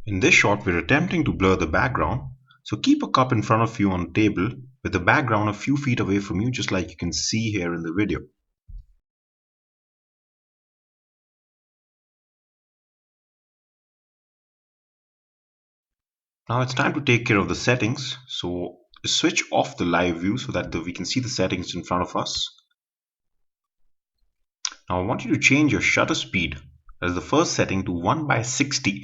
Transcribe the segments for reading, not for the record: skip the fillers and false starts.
In this shot, we're attempting to blur the background. So keep a cup in front of you on a table with the background a few feet away from you, just like you can see here in the video. Now it's time to take care of the settings. So switch off the live view so that we can see the settings in front of us. Now I want you to change your shutter speed as the first setting to 1/60.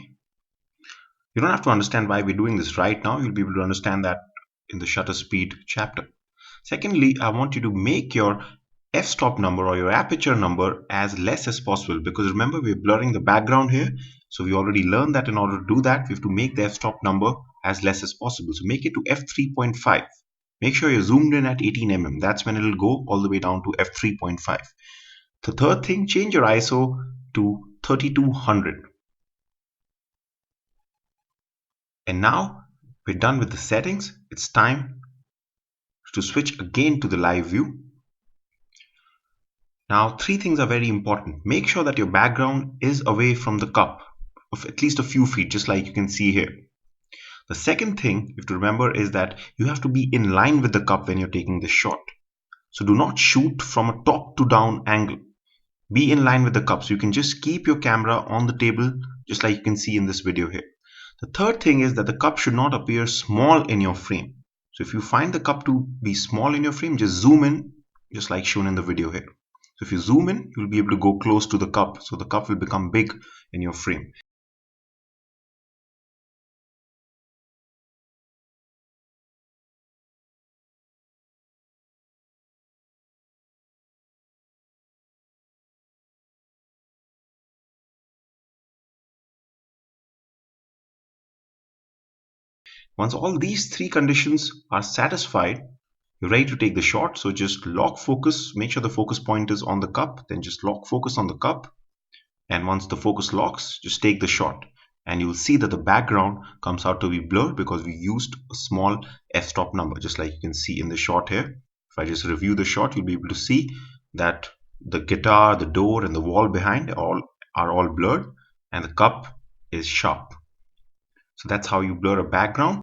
You don't have to understand why we're doing this right now. You'll be able to understand that in the shutter speed chapter. Secondly, I want you to make your f-stop number or your aperture number as less as possible, because remember we're blurring the background here. So we already learned that in order to do that, we have to make the f-stop number as less as possible. So make it to f3.5. Make sure you're zoomed in at 18 mm. That's when it'll go all the way down to f3.5. The third thing, change your ISO to 3200. And now we're done with the settings. It's time to switch again to the live view. Now, three things are very important. Make sure that your background is away from the cup of at least a few feet, just like you can see here. The second thing you have to remember is that you have to be in line with the cup when you're taking this shot. So do not shoot from a top to down angle. Be in line with the cup. So you can just keep your camera on the table, just like you can see in this video here. The third thing is that the cup should not appear small in your frame. So if you find the cup to be small in your frame, just zoom in, just like shown in the video here. So if you zoom in, you'll be able to go close to the cup. So the cup will become big in your frame. Once all these three conditions are satisfied, you're ready to take the shot. So just lock focus, make sure the focus point is on the cup, then just lock focus on the cup. And once the focus locks, just take the shot. And you'll see that the background comes out to be blurred because we used a small f-stop number, just like you can see in the shot here. If I just review the shot, you'll be able to see that the guitar, the door, and the wall behind are all blurred, and the cup is sharp. So that's how you blur a background.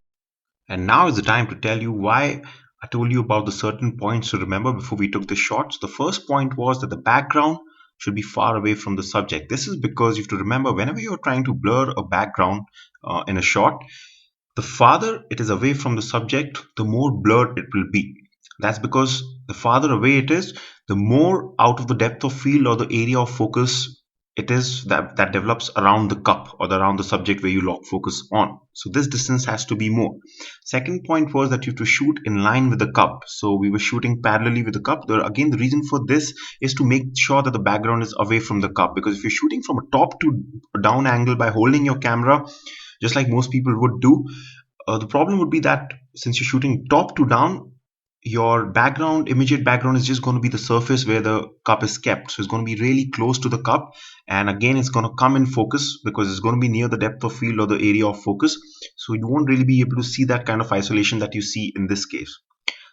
And now is the time to tell you why I told you about the certain points to remember before we took the shots. The first point was that the background should be far away from the subject. This is because you have to remember whenever you're trying to blur a background in a shot, the farther it is away from the subject, the more blurred it will be. That's because the farther away it is, the more out of the depth of field or the area of focus it is that develops around the cup or around the subject where you lock focus on. So this distance has to be more. Second point was that you have to shoot in line with the cup. So we were shooting parallelly with the cup. Again, the reason for this is to make sure that the background is away from the cup, because if you're shooting from a top to down angle by holding your camera, just like most people would do, the problem would be that since you're shooting top to down, your background, immediate background, is just going to be the surface where the cup is kept. So it's going to be really close to the cup, and again it's going to come in focus because it's going to be near the depth of field or the area of focus. So you won't really be able to see that kind of isolation that you see in this case.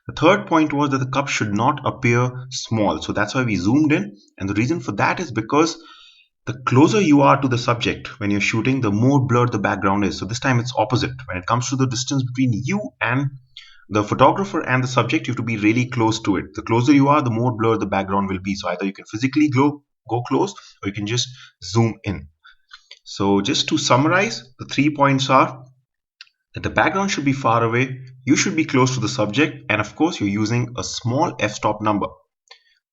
The third point was that the cup should not appear small. So that's why we zoomed in, and the reason for that is because the closer you are to the subject when you're shooting, the more blurred the background is. So this time it's opposite. When it comes to the distance between you and the photographer and the subject, you have to be really close to it. The closer you are, the more blurred the background will be. So either you can physically go close, or you can just zoom in. So just to summarize, the 3 points are that the background should be far away, you should be close to the subject, and of course you're using a small f-stop number.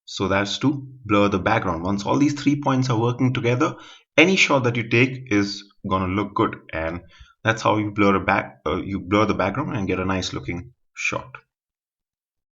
So that's to blur the background. Once all these 3 points are working together, any shot that you take is gonna look good, and that's how you blur the background and get a nice looking shot.